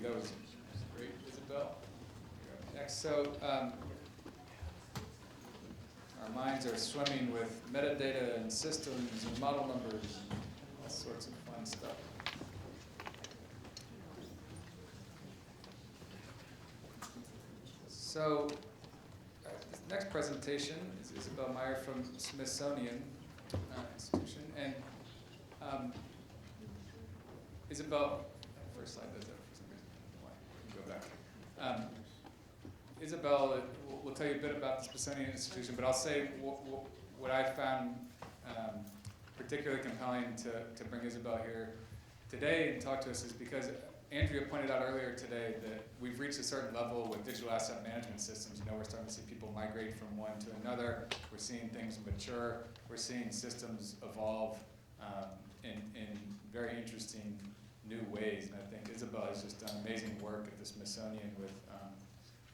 That was great, Isabel. Next, so our minds are swimming with metadata and systems and model numbers and all sorts of fun stuff. So this next presentation is Isabel Meyer from Smithsonian Institution. And Isabel, first slide does that for some reason. Why? Go back. Isabel will tell you a bit about the Smithsonian Institution, but I'll say what I found particularly compelling to bring Isabel here today and talk to us is because Andrea pointed out earlier today that we've reached a certain level with digital asset management systems. You know, we're starting to see people migrate from one to another. We're seeing things mature. We're seeing systems evolve in very interesting new ways. And I think Isabel has just done amazing work at the Smithsonian with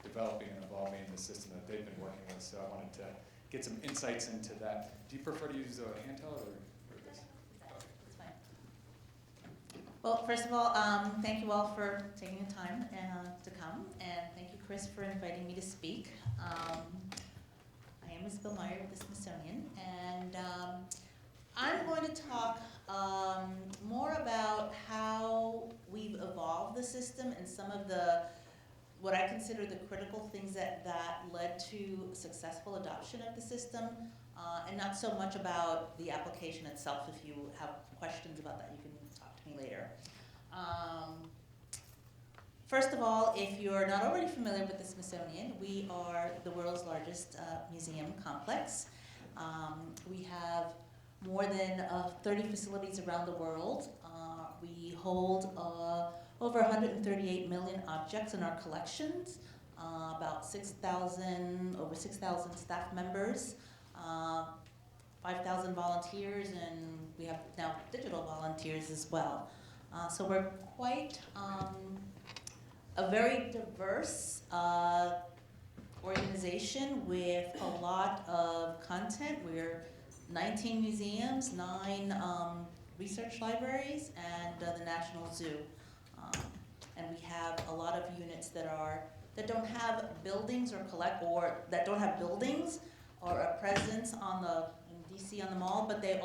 developing and evolving the system that they've been working with. So I wanted to get some insights into that. Do you prefer to use a handheld or this? That's fine. Well, first of all, thank you all for taking the time to come, and thank you, Chris, for inviting me to speak. I am Isabel Meyer with the Smithsonian, and I'm going to talk more about how we've evolved the system and some of the what I consider the critical things that led to successful adoption of the system, and not so much about the application itself. If you have questions about that, you can talk to me later. First of all, if you're not already familiar with the Smithsonian, we are the world's largest museum complex. We have more than 30 facilities around the world. We hold over 138 million objects in our collections, about over 6,000 staff members, 5,000 volunteers, and we have now digital volunteers as well. So we're quite a very diverse organization with a lot of content. We're 19 museums, 9 research libraries, and the National Zoo. And we have a lot of units that don't have buildings or that don't have buildings or a presence in DC on the Mall, but they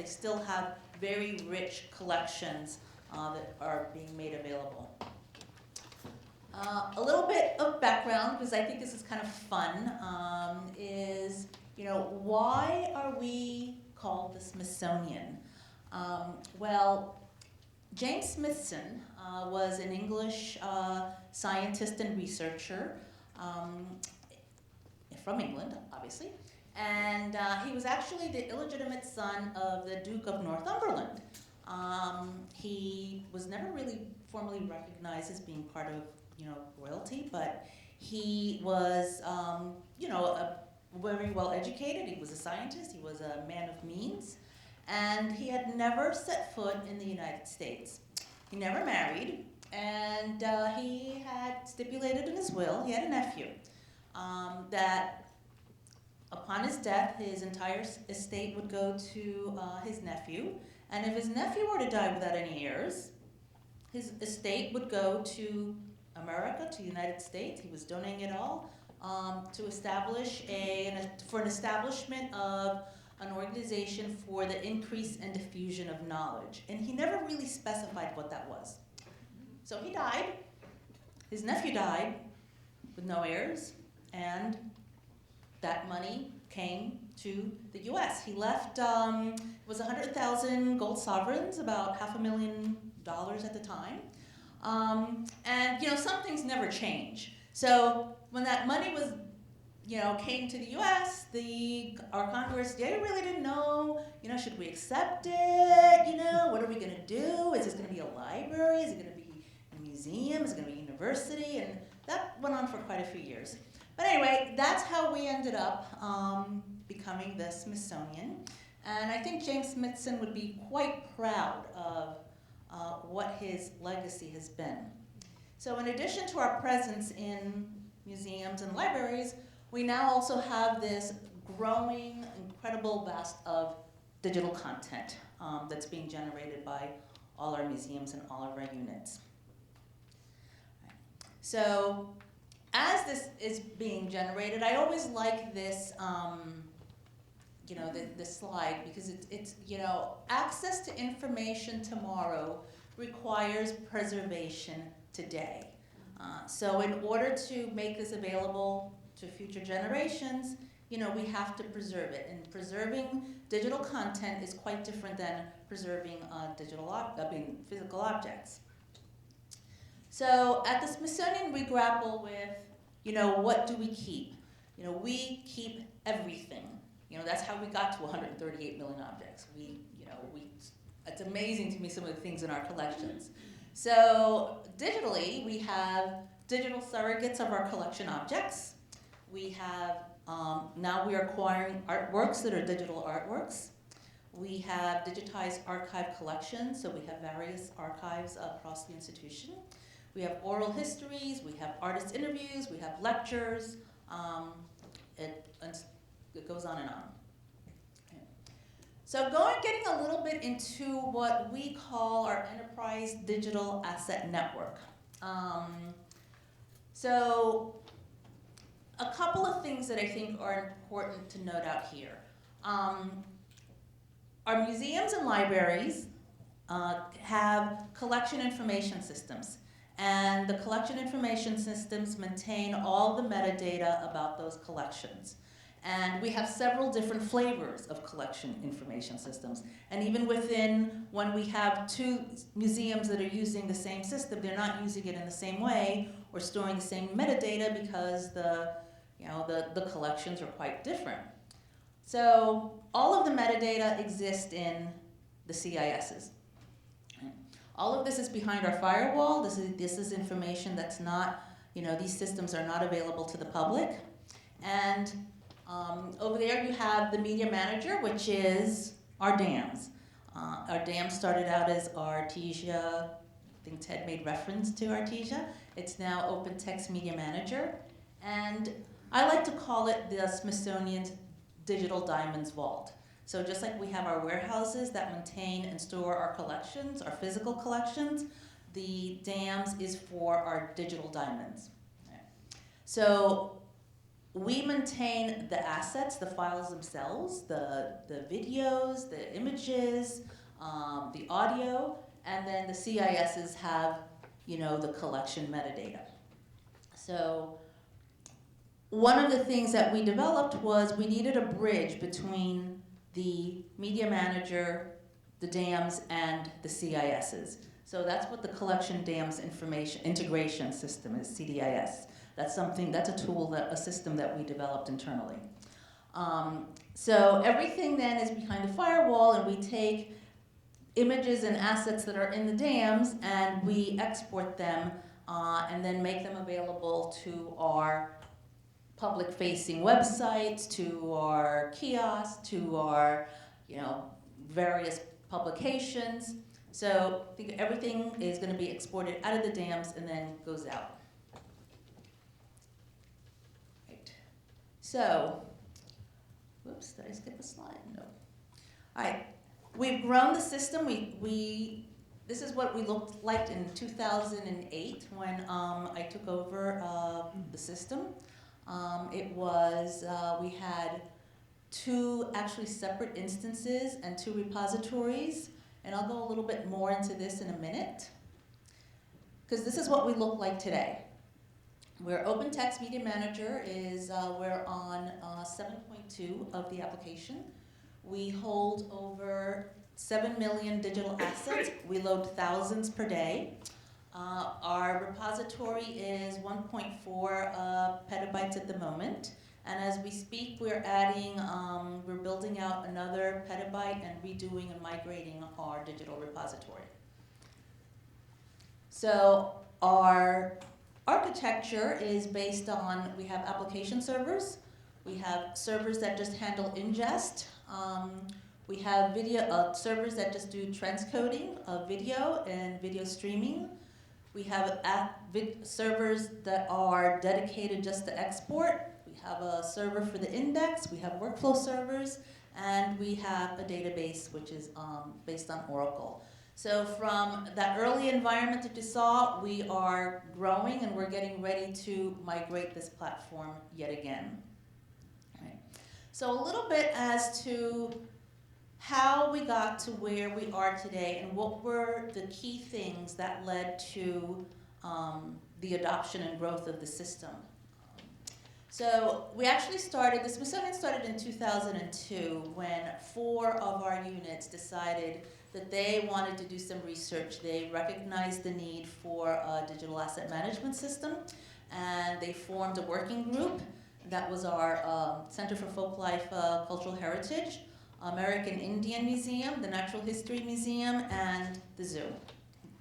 still have very rich collections that are being made available. A little bit of background, because I think this is kind of fun, is why are we called the Smithsonian? Well, James Smithson was an English scientist and researcher from England, obviously, and he was actually the illegitimate son of the Duke of Northumberland. He was never really formally recognized as being part of royalty, but he was very well educated. He was a scientist. He was a man of means. And he had never set foot in the United States. He never married, and he had stipulated in his will, he had a nephew, that upon his death, his entire estate would go to his nephew, and if his nephew were to die without any heirs, his estate would go to America, to the United States. He was donating it all to establish for an establishment of an organization for the increase and diffusion of knowledge. And he never really specified what that was. So he died, his nephew died with no heirs, and that money came to the US. He left, it was 100,000 gold sovereigns, about $500,000 at the time. And some things never change. So when that money was came to the U.S., our Congress, they really didn't know, should we accept it? What are we going to do? Is this going to be a library? Is it going to be a museum? Is it going to be a university? And that went on for quite a few years. But anyway, that's how we ended up becoming the Smithsonian. And I think James Smithson would be quite proud of what his legacy has been. So in addition to our presence in museums and libraries, we now also have this growing, incredible vast of digital content that's being generated by all our museums and all of our units. So as this is being generated, I always like this, this slide, because it's, access to information tomorrow requires preservation today. So in order to make this available to future generations, we have to preserve it. And preserving digital content is quite different than preserving physical objects. So at the Smithsonian, we grapple with, what do we keep? We keep everything. That's how we got to 138 million objects. It's amazing to me some of the things in our collections. So digitally, we have digital surrogates of our collection objects. We have, now we are acquiring artworks that are digital artworks. We have digitized archive collections, so we have various archives across the institution. We have oral histories, we have artist interviews, we have lectures, it goes on and on. Okay. So getting a little bit into what we call our Enterprise Digital Asset Network. So a couple of things that I think are important to note out here. Our museums and libraries have collection information systems. And the collection information systems maintain all the metadata about those collections. And we have several different flavors of collection information systems. And even within, when we have two museums that are using the same system, they're not using it in the same way or storing the same metadata because the collections are quite different. So all of the metadata exist in the CISs. All of this is behind our firewall. This is information that's not, these systems are not available to the public. And over there you have the media manager, which is our dams. Our dams started out as Artesia. I think Ted made reference to Artesia. It's now OpenText Media Manager. And I like to call it the Smithsonian's Digital Diamonds Vault. So just like we have our warehouses that maintain and store our collections, our physical collections, the dams is for our digital diamonds. Okay. So we maintain the assets, the files themselves, the videos, the images, the audio, and then the CISs have, the collection metadata. So one of the things that we developed was we needed a bridge between the media manager, the dams, and the CISs. So that's what the Collection Dams Information Integration System is, CDIS. That's a tool, a system that we developed internally. So everything then is behind the firewall, and we take images and assets that are in the dams, and we export them, and then make them available to our public-facing websites, to our kiosks, to our, various publications. So I think everything is going to be exported out of the dams and then goes out. Right. So, whoops, did I skip a slide? No. All right. We've grown the system. This is what we looked like in 2008 when I took over the system. We had two actually separate instances and two repositories, and I'll go a little bit more into this in a minute, because this is what we look like today. Where OpenText Media Manager is, we're on 7.2 of the application. We hold over 7 million digital assets. We load thousands per day. Our repository is 1.4 petabytes at the moment, and as we speak, we're building out another petabyte and redoing and migrating our digital repository. So our architecture is based on, we have application servers, we have servers that just handle ingest, we have video servers that just do transcoding of video and video streaming. We have servers that are dedicated just to export. We have a server for the index. We have workflow servers. And we have a database which is based on Oracle. So from that early environment that you saw, we are growing and we're getting ready to migrate this platform yet again. Right. So a little bit as to how we got to where we are today and what were the key things that led to the adoption and growth of the system. So we actually started, the Smithsonian started in 2002 when 4 of our units decided that they wanted to do some research. They recognized the need for a digital asset management system, and they formed a working group. That was our Center for Folklife Cultural Heritage, American Indian Museum, the Natural History Museum, and the zoo.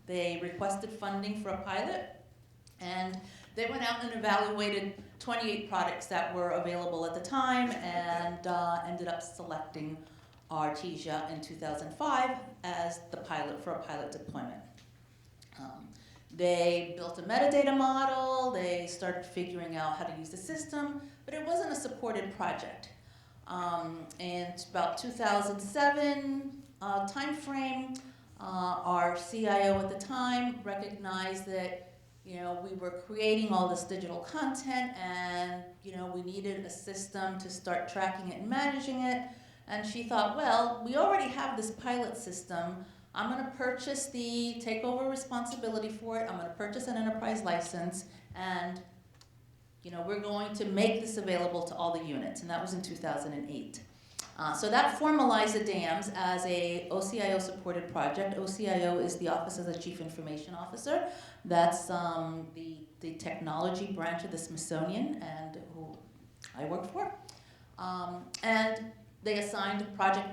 They requested funding for a pilot, and they went out and evaluated 28 products that were available at the time and ended up selecting Artesia in 2005 as the pilot for a pilot deployment. They built a metadata model, they started figuring out how to use the system, but it wasn't a supported project. In about 2007 timeframe, our CIO at the time recognized that we were creating all this digital content and, we needed a system to start tracking it and managing it. And she thought, well, we already have this pilot system. I'm going to take over responsibility for it. I'm going to purchase an enterprise license and, we're going to make this available to all the units. And that was in 2008. So that formalized the dams as a OCIO supported project. OCIO is the Office of the Chief Information Officer. That's the technology branch of the Smithsonian and who I worked for. And they assigned a project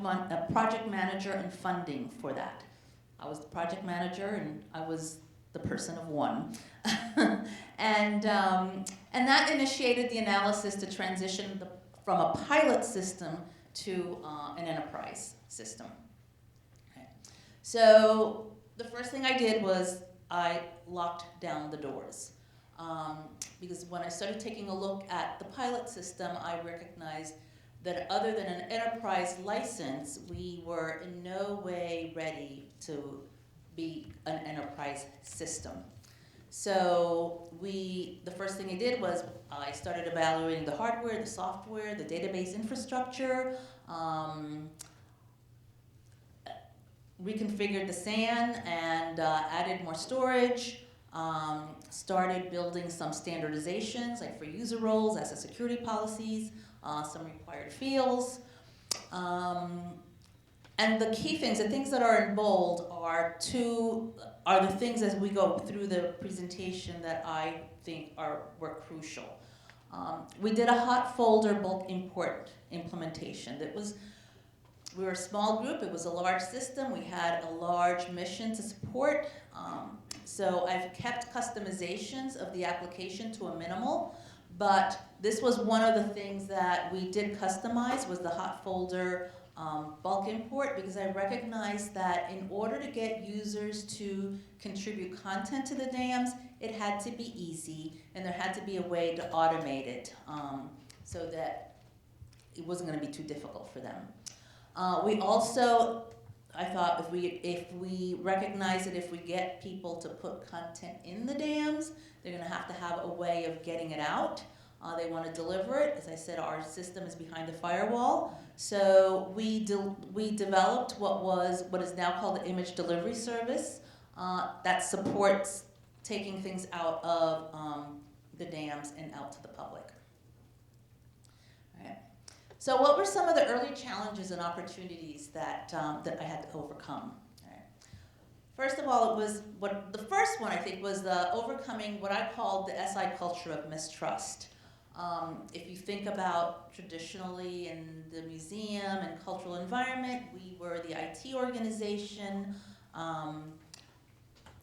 manager and funding for that. I was the project manager and I was the person of one. And that initiated the analysis to transition from a pilot system to an enterprise system. Okay. So the first thing I did was I locked down the doors. Because when I started taking a look at the pilot system, I recognized that other than an enterprise license, we were in no way ready to be an enterprise system. So the first thing I did was I started evaluating the hardware, the software, the database infrastructure, reconfigured the SAN and added more storage, started building some standardizations like for user roles, asset security policies, some required fields. And the key things, the things that are in bold are the things as we go through the presentation that I think were crucial. We did a hot folder bulk import implementation. We were a small group, it was a large system, we had a large mission to support. So I've kept customizations of the application to a minimal, but this was one of the things that we did customize was the hot folder bulk import, because I recognized that in order to get users to contribute content to the dams, it had to be easy and there had to be a way to automate it so that it wasn't going to be too difficult for them. We also, I thought if we recognize that if we get people to put content in the dams, they're going to have a way of getting it out. They want to deliver it. As I said, our system is behind the firewall. So we developed what is now called the image delivery service that supports taking things out of the dams and out to the public. All right. So what were some of the early challenges and opportunities that I had to overcome? All right. First of all, the first one I think was the overcoming what I called the SI culture of mistrust. If you think about traditionally in the museum and cultural environment, we were the IT organization.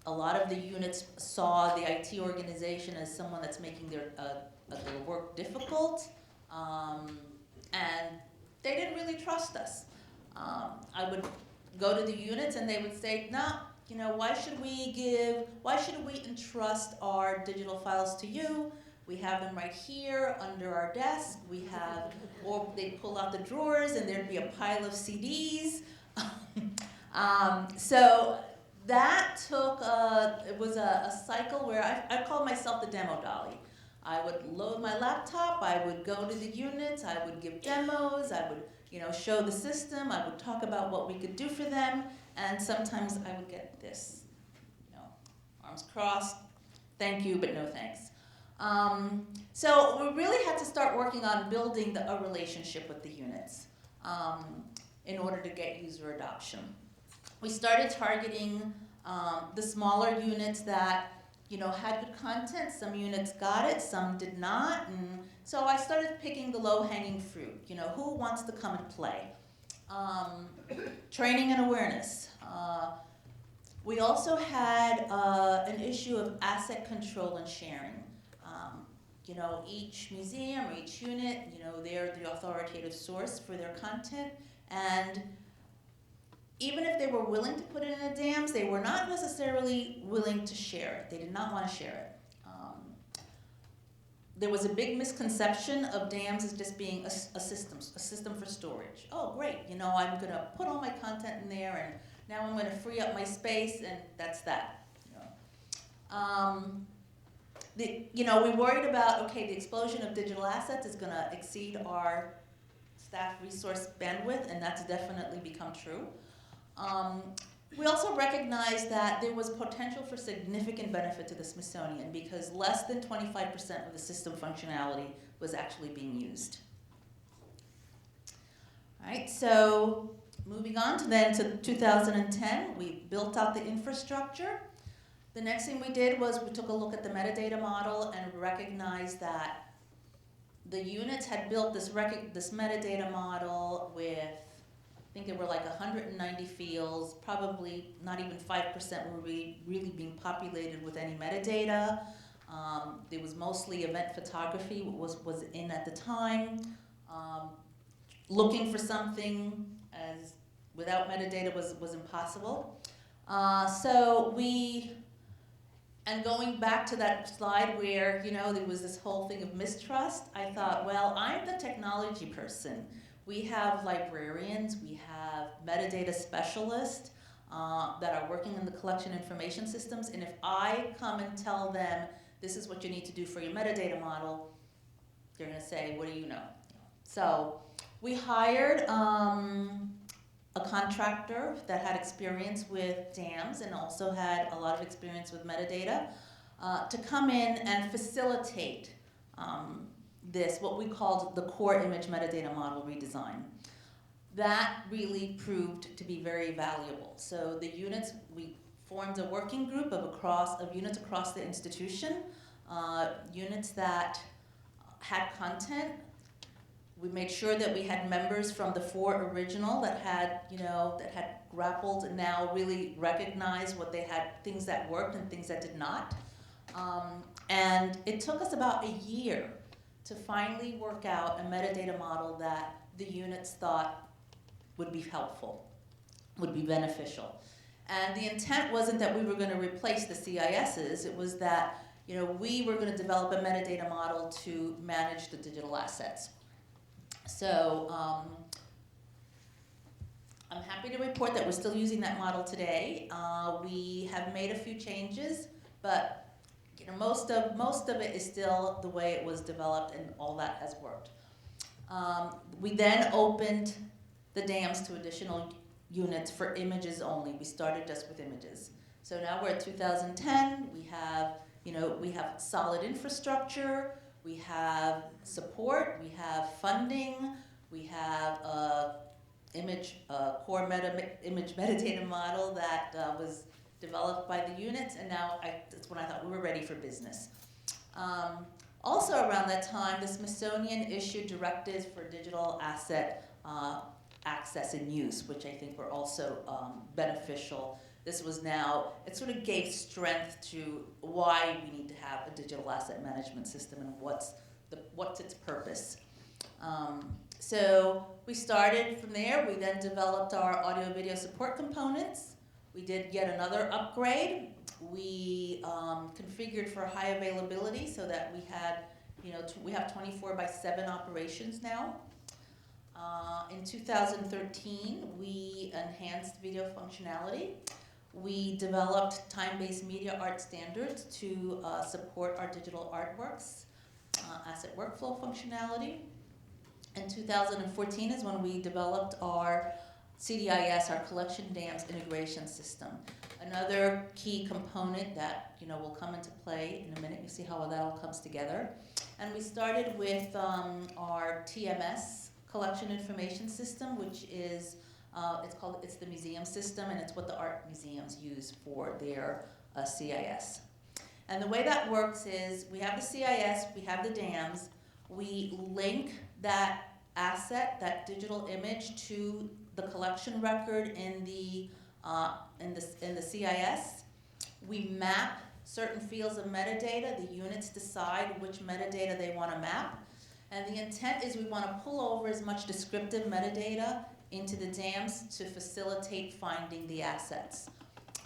A lot of the units saw the IT organization as someone that's making their work difficult, and they didn't really trust us. I would go to the units and they would say, no, why should we entrust our digital files to you? We have them right here under our desk. Or they'd pull out the drawers and there'd be a pile of CDs. So that took, it was a cycle where I called myself the demo dolly. I would load my laptop, I would go to the units, I would give demos, I would, show the system, I would talk about what we could do for them, and sometimes I would get this, arms crossed, thank you, but no thanks. So we really had to start working on building a relationship with the units in order to get user adoption. We started targeting the smaller units that had good content. Some units got it, some did not. And so I started picking the low-hanging fruit. Who wants to come and play? Training and awareness. We also had an issue of asset control and sharing. Each museum or each unit, they're the authoritative source for their content. And even if they were willing to put it in the dams, they were not necessarily willing to share it. They did not want to share it. There was a big misconception of dams as just being a system for storage. Oh, great, I'm going to put all my content in there, and now I'm going to free up my space, and that's that. We worried about, okay, the explosion of digital assets is going to exceed our staff resource bandwidth, and that's definitely become true. We also recognized that there was potential for significant benefit to the Smithsonian because less than 25% of the system functionality was actually being used. All right, so moving on to 2010, we built out the infrastructure. The next thing we did was we took a look at the metadata model and recognized that the units had built this metadata model with, I think there were like 190 fields, probably not even 5% were really being populated with any metadata. There was mostly event photography was in at the time. Looking for something as without metadata was impossible. And going back to that slide where, there was this whole thing of mistrust, I thought, well, I'm the technology person. We have librarians, we have metadata specialists that are working in the collection information systems, and if I come and tell them, this is what you need to do for your metadata model, they're gonna say, what do you know? So we hired a contractor that had experience with dams and also had a lot of experience with metadata to come in and facilitate what we called the core image metadata model redesign. That really proved to be very valuable. So the units, we formed a working group of units across the institution, units that had content. We made sure that we had members from the 4 original that had grappled and now really recognized what they had, things that worked and things that did not. And it took us about a year to finally work out a metadata model that the units thought would be helpful, would be beneficial. And the intent wasn't that we were going to replace the CISs, it was that we were going to develop a metadata model to manage the digital assets. So I'm happy to report that we're still using that model today. We have made a few changes, but most of it is still the way it was developed, and all that has worked. We then opened the dams to additional units for images only. We started just with images. So now we're at 2010. We have solid infrastructure. We have support. We have funding. We have core image metadata model that was developed by the units, and now that's when I thought we were ready for business. Also around that time, the Smithsonian issued directives for digital asset access and use, which I think were also beneficial. This was now, it sort of gave strength to why we need to have a digital asset management system and what's its purpose. So we started from there. We then developed our audio video support components. We did yet another upgrade. We configured for high availability so that we had, we have 24/7 operations now. In 2013, we enhanced video functionality. We developed time-based media art standards to support our digital artworks, asset workflow functionality. In 2014 is when we developed our CDIS, our Collection Dams Integration System. Another key component that will come into play in a minute. You see how that all comes together. And we started with our TMS, Collection Information System, which is it's the museum system, and it's what the art museums use for their CIS. And the way that works is we have the CIS, we have the dams, we link that asset, that digital image, to the collection record in the CIS. We map certain fields of metadata. The units decide which metadata they want to map. And the intent is we want to pull over as much descriptive metadata into the dams to facilitate finding the assets.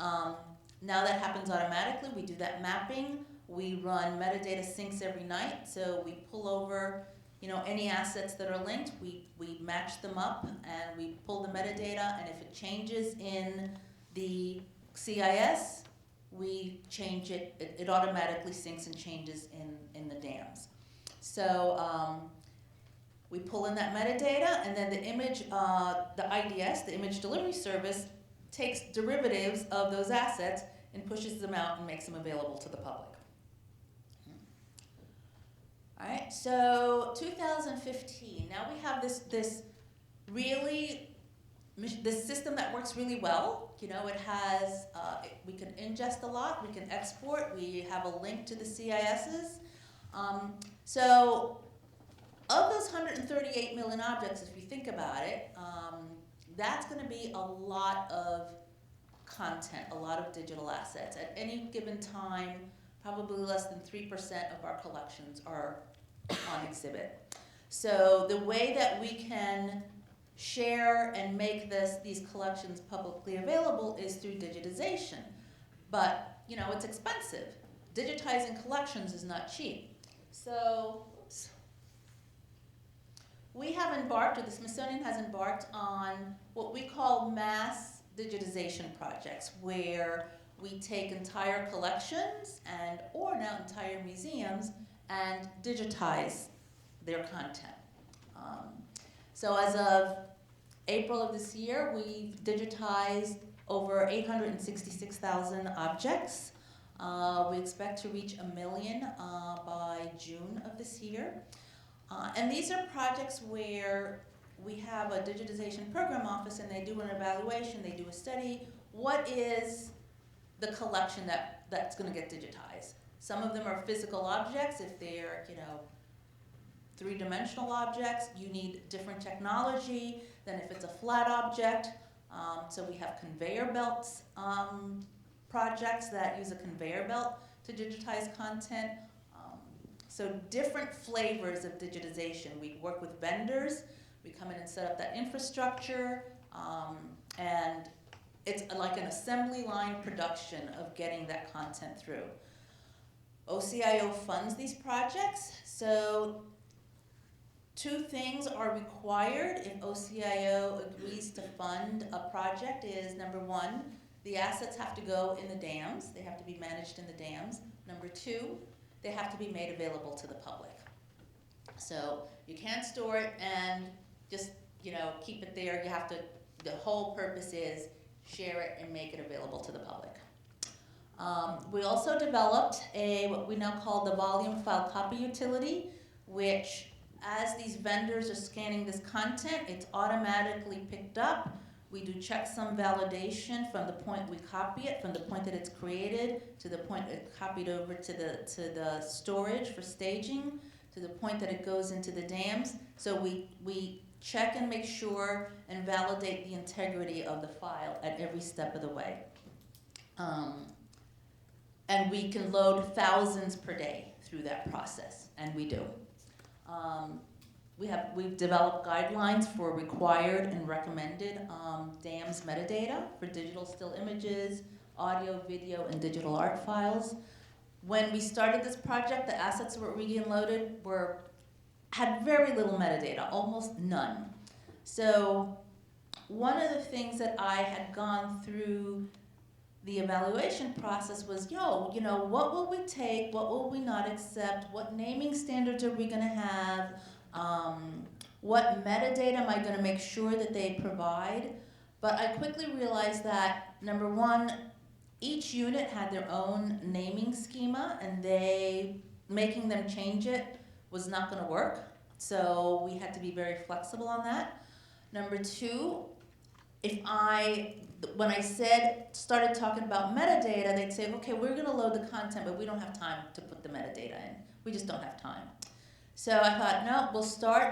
Now that happens automatically. We do that mapping. We run metadata syncs every night. So we pull over any assets that are linked. We match them up and we pull the metadata. And if it changes in the CIS, we change it. It automatically syncs and changes in the dams. So we pull in that metadata, and then the image, the IDS, the image delivery service, takes derivatives of those assets and pushes them out and makes them available to the public. All right, so 2015, now we have this system that works really well. It has, we can ingest a lot, we can export, we have a link to the CISs. So of those 138 million objects, if you think about it, that's going to be a lot of content, a lot of digital assets. At any given time, probably less than 3% of our collections are on exhibit. So the way that we can share and make these collections publicly available is through digitization. But, it's expensive. Digitizing collections is not cheap. So we have embarked, or the Smithsonian has embarked on what we call mass digitization projects, where we take entire collections or now entire museums and digitize their content. So as of April of this year, we've digitized over 866,000 objects. We expect to reach 1 million by June of this year. And these are projects where we have a digitization program office and they do an evaluation, they do a study. What is the collection that's going to get digitized? Some of them are physical objects. If they're, three-dimensional objects, you need different technology than if it's a flat object. So we have conveyor belts projects that use a conveyor belt to digitize content. So different flavors of digitization. We work with vendors. We come in and set up that infrastructure. And it's like an assembly line production of getting that content through. OCIO funds these projects. So 2 things are required if OCIO agrees to fund a project is, number 1, the assets have to go in the dams. They have to be managed in the dams. Number 2, they have to be made available to the public. So you can't store it and just, keep it there. You have to, the whole purpose is share it and make it available to the public. We also developed what we now call the volume file copy utility, which as these vendors are scanning this content, it's automatically picked up. We do checksum validation from the point we copy it, from the point that it's created, to the point it's copied over to the storage for staging, to the point that it goes into the dams. So we check and make sure and validate the integrity of the file at every step of the way. And we can load thousands per day through that process, and we do. We've developed guidelines for required and recommended DAMS metadata for digital still images, audio, video, and digital art files. When we started this project, the assets that were being loaded had very little metadata, almost none. So one of the things that I had gone through the evaluation process was, what will we take, what will we not accept, what naming standards are we gonna have, what metadata am I gonna make sure that they provide? But I quickly realized that, number one, each unit had their own naming schema, and making them change it was not gonna work. So we had to be very flexible on that. Number two, when I started talking about metadata, they'd say, okay, we're gonna load the content, but we don't have time to put the metadata in. We just don't have time. So I thought, no,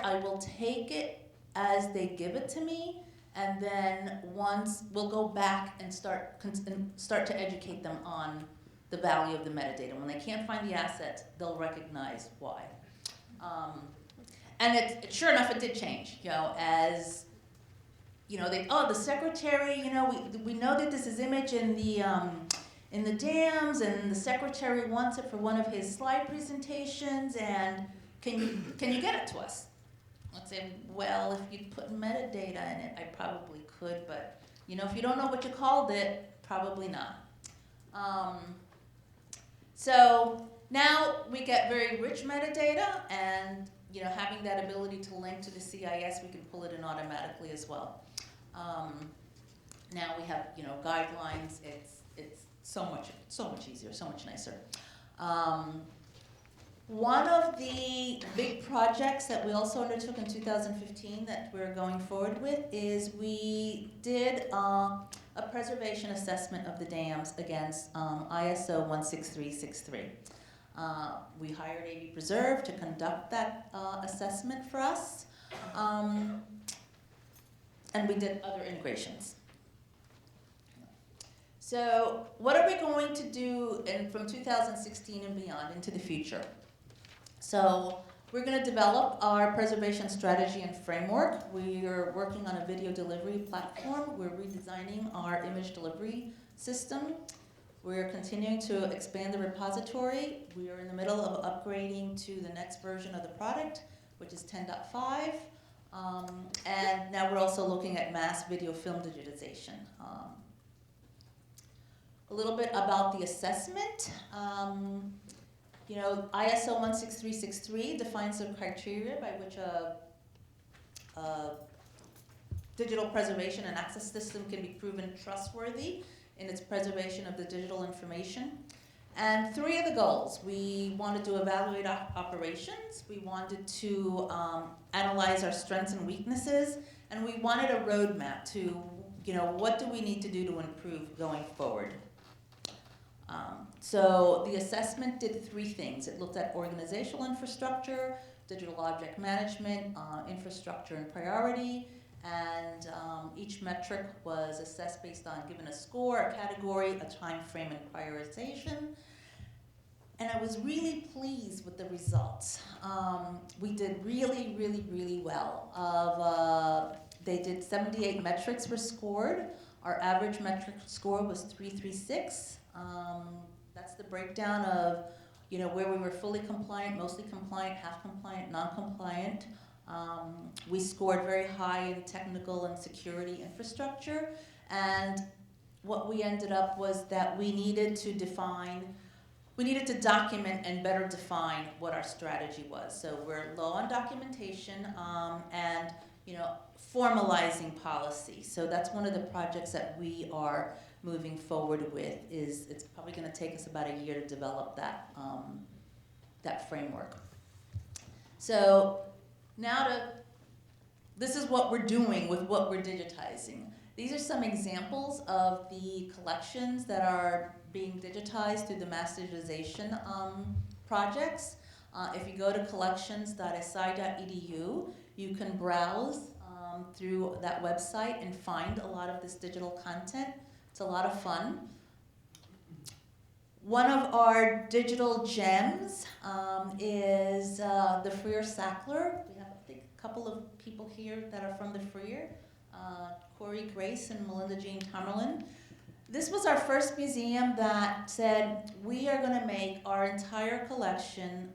I will take it as they give it to me, and then we'll go back and start to educate them on the value of the metadata. When they can't find the assets, they'll recognize why. And sure enough, it did change, as the secretary, we know that this is image in the dams, and the secretary wants it for one of his slide presentations, and can you get it to us? I'd say, well, if you'd put metadata in it, I probably could, but if you don't know what you called it, probably not. So now we get very rich metadata, and having that ability to link to the CIS, we can pull it in automatically as well. Now we have guidelines. It's so much easier, so much nicer. One of the big projects that we also undertook in 2015 that we're going forward with is we did a preservation assessment of the dams against ISO 16363. We hired AV Preserve to conduct that assessment for us, and we did other integrations. So what are we going to do from 2016 and beyond into the future? So we're going to develop our preservation strategy and framework. We are working on a video delivery platform. We're redesigning our image delivery system. We're continuing to expand the repository. We are in the middle of upgrading to the next version of the product, which is 10.5. And now we're also looking at mass video film digitization. A little bit about the assessment. ISO 16363 defines the criteria by which a digital preservation and access system can be proven trustworthy in its preservation of the digital information. And three of the goals: we wanted to evaluate operations, we wanted to analyze our strengths and weaknesses, and we wanted a roadmap to, what do we need to do to improve going forward. So the assessment did three things. It looked at organizational infrastructure, digital object management, infrastructure and priority, and each metric was assessed based on given a score, a category, a time frame, and prioritization. And I was really pleased with the results. We did really, really, really well. They did 78 metrics were scored. Our average metric score was 336. That's the breakdown of, where we were fully compliant, mostly compliant, half compliant, non-compliant. We scored very high in technical and security infrastructure, and what we ended up was that we needed to document and better define what our strategy was. So we're low on documentation and formalizing policy. So that's one of the projects that we are moving forward with. It's probably going to take us about a year to develop that framework. So this is what we're doing with what we're digitizing. These are some examples of the collections that are being digitized through the mass digitization projects. If you go to collections.si.edu, you can browse through that website and find a lot of this digital content. It's a lot of fun. One of our digital gems is the Freer Sackler. We have, I think, a couple of people here that are from the Freer, Corey Grace and Melinda Jean Tamerlan. This was our first museum that said, we are going to make our entire collection,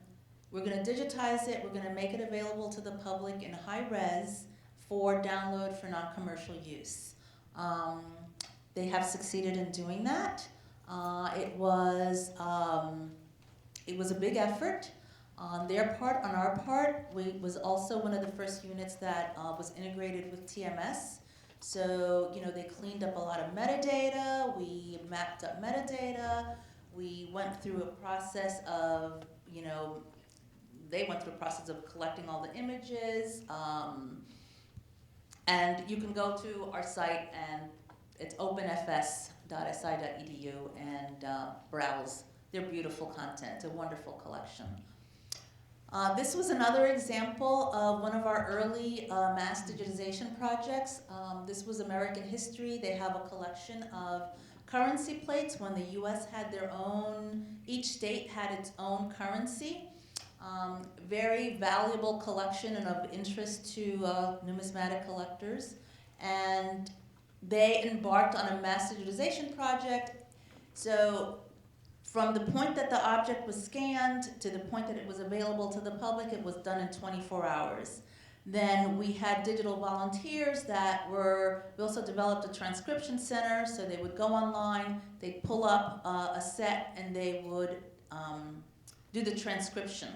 we're going to digitize it, we're going to make it available to the public in high res for download for non-commercial use. They have succeeded in doing that. It was a big effort on their part. On our part, we was also one of the first units that was integrated with TMS. So, you know, they cleaned up a lot of metadata, we mapped up metadata, we went through a process of, you know, they went through a process of collecting all the images, and you can go to our site, and it's openfs.si.edu, and browse their beautiful content. It's a wonderful collection. This was another example of one of our early mass digitization projects. This was American history. They have a collection of currency plates when the US had their own, each state had its own currency. Very valuable collection and of interest to numismatic collectors. And they embarked on a mass digitization project. So from the point that the object was scanned to the point that it was available to the public, it was done in 24 hours. Then we had digital volunteers that were, we also developed a transcription center, so they would go online, they'd pull up a set, and they would do the transcription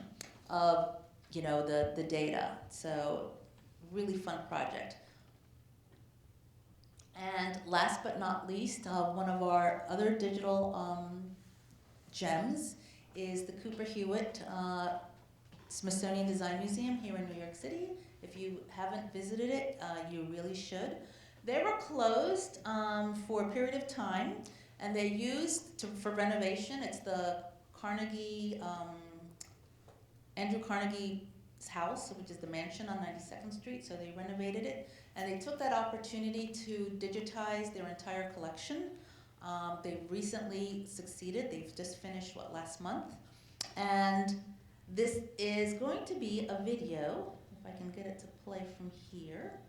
of, you know, the data. So really fun project. And last but not least, one of our other digital gems is the CooperHewitt Smithsonian Design Museum here in New York City. If you haven't visited it, you really should. They were closed for a period of time, and they used for renovation. It's the Carnegie, Andrew Carnegie's house, which is the mansion on 92nd Street, so they renovated it. And they took that opportunity to digitize their entire collection. They've recently succeeded. They've just finished, last month. And this is going to be a video, if I can get it to play from here.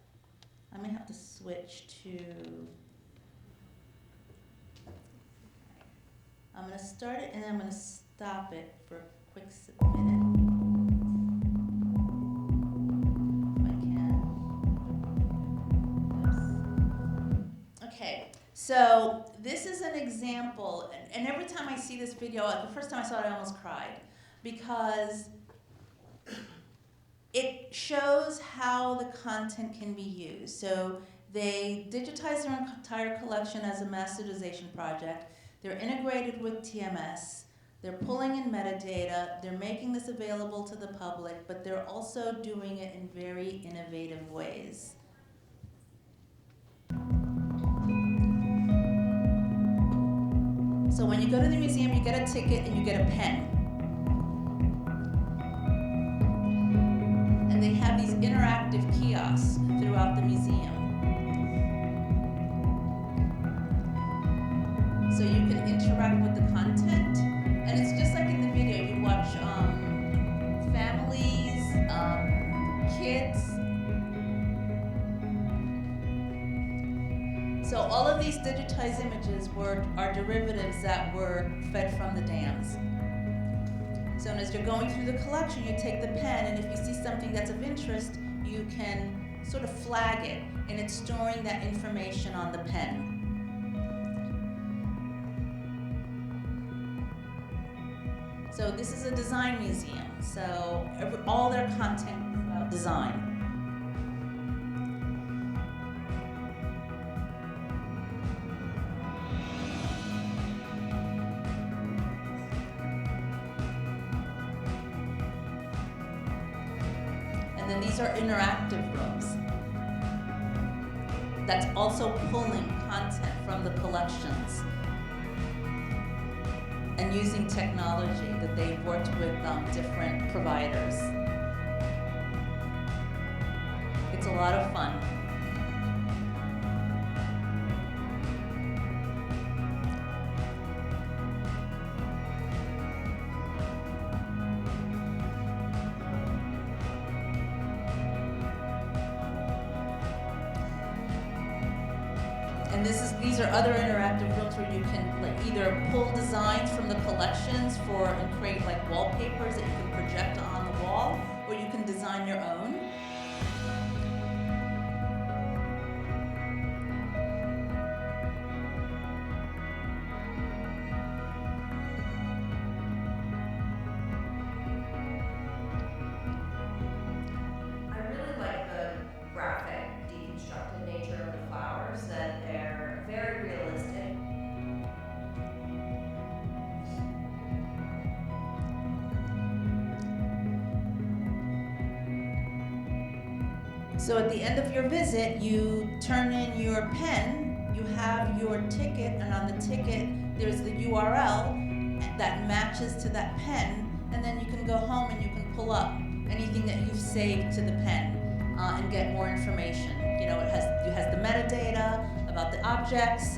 I may have to switch to, I'm gonna start it and then I'm gonna stop it for a quick minute. So this is an example, and every time I see this video, the first time I saw it, I almost cried, because it shows how the content can be used. So they digitize their entire collection as a mass digitization project. They're integrated with TMS. They're pulling in metadata. They're making this available to the public, but they're also doing it in very innovative ways. So when you go to the museum, you get a ticket and you get a pen. And they have these interactive kiosks throughout the museum. So you can interact with the content. And it's just like in the video, you watch families, kids. So all of these digitized images are derivatives that were fed from the dams. So as you're going through the collection, you take the pen, and if you see something that's of interest, you can sort of flag it, and it's storing that information on the pen. So this is a design museum, so all their content is about design. And then these are interactive rooms that's also pulling content from the collections and using technology that they've worked with different providers. It's a lot of fun. And these are other interactive rooms where you can either pull designs from the collections and create like wallpapers that you can project on the wall, or you can design your own. So at the end of your visit, you turn in your pen, you have your ticket, and on the ticket, there's the URL that matches to that pen, and then you can go home and you can pull up anything that you've saved to the pen and get more information. You know, it has the metadata about the objects,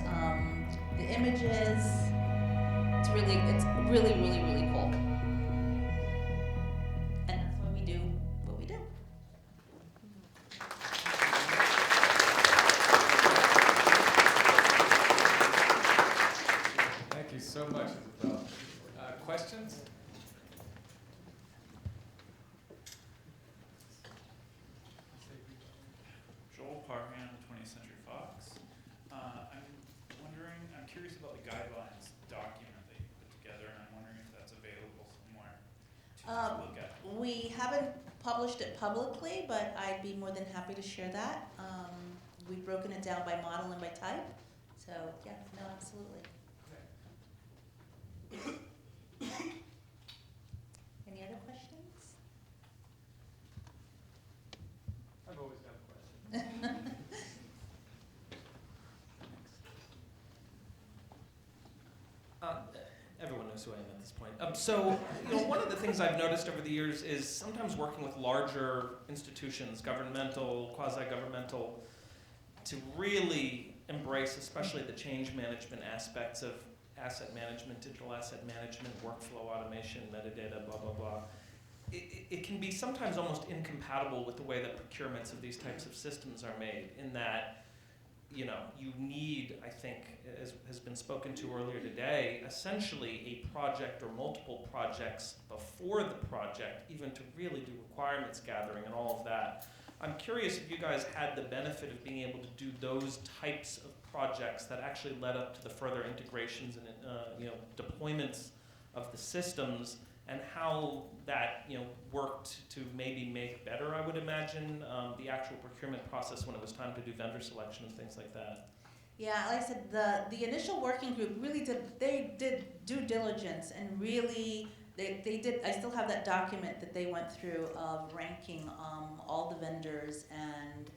the images. It's really, really cool. And that's why we do what we do. Thank you so much, Isabel. Questions? Joel Parham, 20th Century Fox. I'm curious about the guidelines document that you put together, and I'm wondering if that's available somewhere to look at. We haven't published it publicly, but I'd be more than happy to share that. We've broken it down by model and by type. So, yeah, no, absolutely. Any other questions? I've always got questions. Everyone knows who I am at this point. So, one of the things I've noticed over the years is sometimes working with larger institutions, governmental, quasi-governmental, to really embrace, especially the change management aspects of asset management, digital asset management, workflow automation, metadata, blah, blah, blah. It can be sometimes almost incompatible with the way that procurements of these types of systems are made, in that you need, I think, as has been spoken to earlier today, essentially a project or multiple projects before the project, even to really do requirements gathering and all of that. I'm curious if you guys had the benefit of being able to do those types of projects that actually led up to the further integrations and deployments of the systems, and how that worked to maybe make better, I would imagine, the actual procurement process when it was time to do vendor selection and things like that. Yeah, like I said, the initial working group really did due diligence, and really they did. I still have that document that they went through of ranking all the vendors and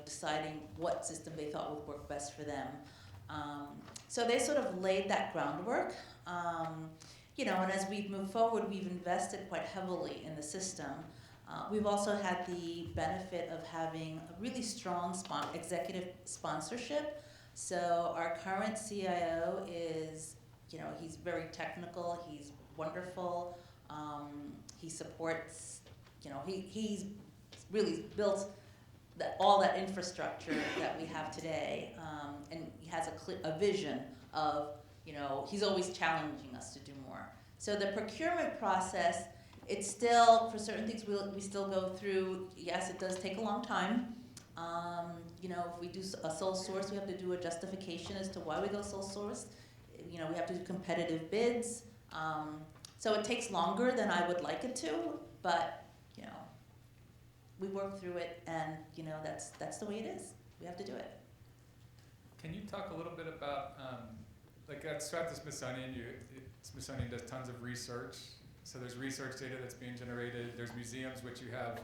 deciding what system they thought would work best for them. So they sort of laid that groundwork. And as we've moved forward, we've invested quite heavily in the system. We've also had the benefit of having a really strong executive sponsorship. So our current CIO is, he's very technical, he's wonderful, he supports, he's really built all that infrastructure that we have today, and he has a vision of, he's always challenging us to do more. So the procurement process, it's still, for certain things we still go through, yes, it does take a long time. If we do a sole source, we have to do a justification as to why we go sole source. We have to do competitive bids. So it takes longer than I would like it to, but, we work through it, and, that's the way it is. We have to do it. Can you talk a little bit about, throughout the Smithsonian, Smithsonian does tons of research. So there's research data that's being generated. There's museums which you have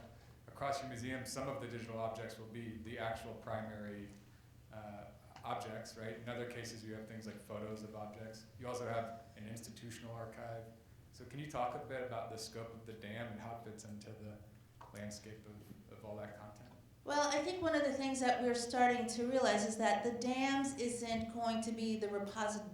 across your museum. Some of the digital objects will be the actual primary objects, right? In other cases, you have things like photos of objects. You also have an institutional archive. So can you talk a bit about the scope of the DAM and how it fits into the landscape of all that content? Well, I think one of the things that we're starting to realize is that the DAMs isn't going to be the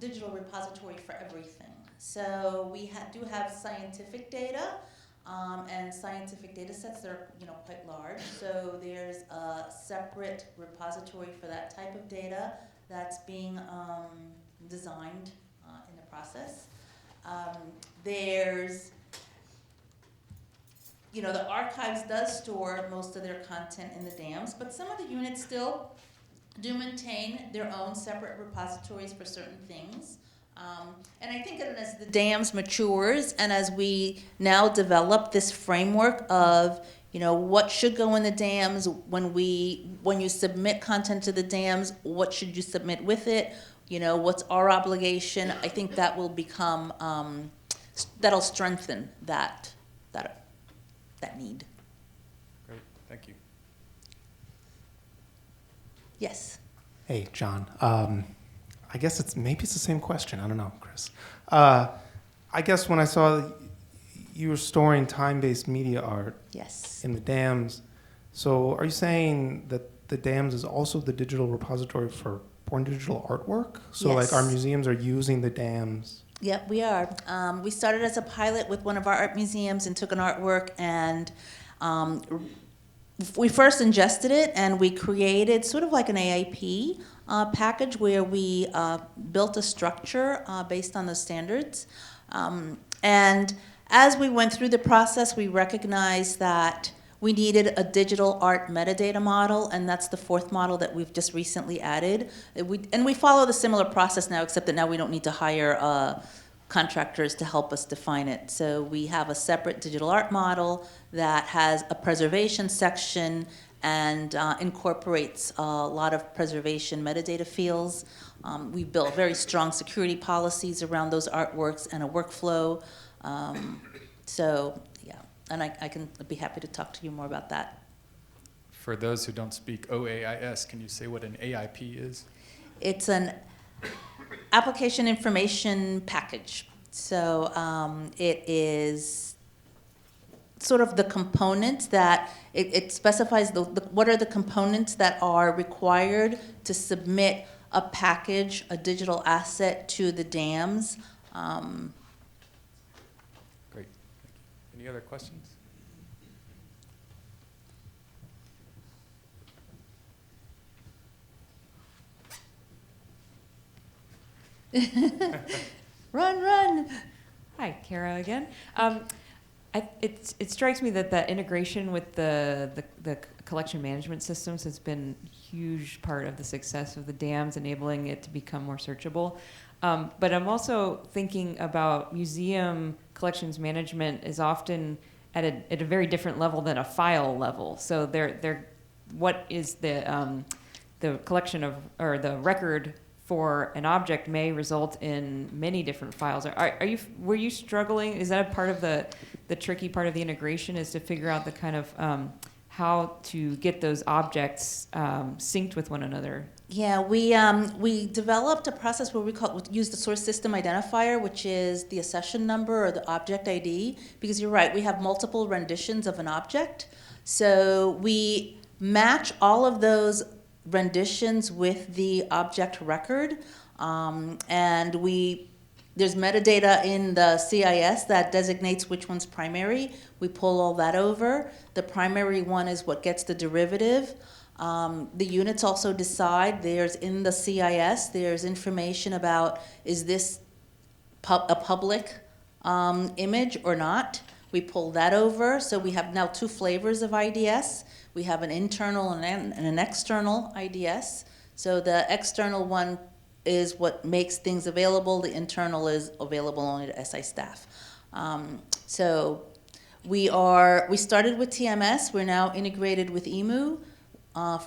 digital repository for everything. So we do have scientific data, and scientific data sets that are quite large. So there's a separate repository for that type of data that's being designed in the process. There's the archives does store most of their content in the DAMs, but some of the units still do maintain their own separate repositories for certain things. And I think that as the DAMs matures, and as we now develop this framework of, what should go in the DAMs, when you submit content to the DAMs, what should you submit with it, what's our obligation, I think that will become, that'll strengthen that need. Great, thank you. Yes. Hey, John. I guess maybe it's the same question. I don't know, Chris. I guess when I saw you were storing time-based media art Yes. in the dams, so are you saying that the dams is also the digital repository for born digital artwork? So like our Yes. museums are using the dams. Yep, we are. We started as a pilot with one of our art museums and took an artwork, and we first ingested it, and we created sort of like an AIP package where we built a structure based on the standards. And as we went through the process, we recognized that we needed a digital art metadata model, and that's the fourth model that we've just recently added. And we follow the similar process now, except that now we don't need to hire contractors to help us define it. So we have a separate digital art model that has a preservation section and incorporates a lot of preservation metadata fields. We built very strong security policies around those artworks and a workflow. So, yeah, and I can be happy to talk to you more about that. For those who don't speak OAIS, can you say what an AIP is? It's an application information package. So it is sort of the components that, it specifies what are the components that are required to submit a package, a digital asset to the dams. Great. Any other questions? Run. Hi, Kara again. It strikes me that the integration with the collection management systems has been a huge part of the success of the dams, enabling it to become more searchable. But I'm also thinking about museum collections management is often at a very different level than a file level. So what is the collection of, or the record for an object may result in many different files. Were you struggling? Is that a part of the tricky part of the integration, is to figure out the kind of how to get those objects synced with one another? Yeah, we developed a process where we use the source system identifier, which is the accession number or the object ID, because you're right, we have multiple renditions of an object. So we match all of those renditions with the object record, and there's metadata in the CIS that designates which one's primary. We pull all that over. The primary one is what gets the derivative. The units also decide, in the CIS, there's information about, is this a public image or not? We pull that over, so we have now two flavors of IDS. We have an internal and an external IDS. So the external one is what makes things available. The internal is available only to SI staff. So we started with TMS. We're now integrated with EMU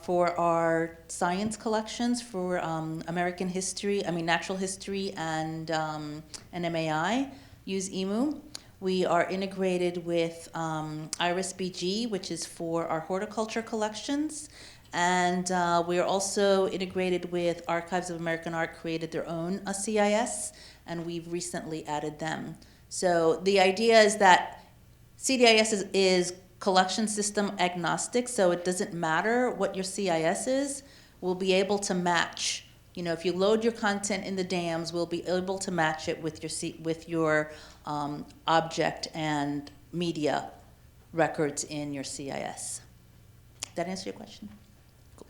for our science collections for American history, natural history and MAI use EMU. We are integrated with IRIS-BG, which is for our horticulture collections. And we are also integrated with Archives of American Art, created their own CIS, and we've recently added them. So the idea is that CDIS is collection system agnostic, so it doesn't matter what your CIS is. We'll be able to match. If you load your content in the dams, we'll be able to match it with your object and media records in your CIS. Did that answer your question? Cool.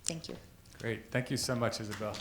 Thank you. Great. Thank you so much, Isabel.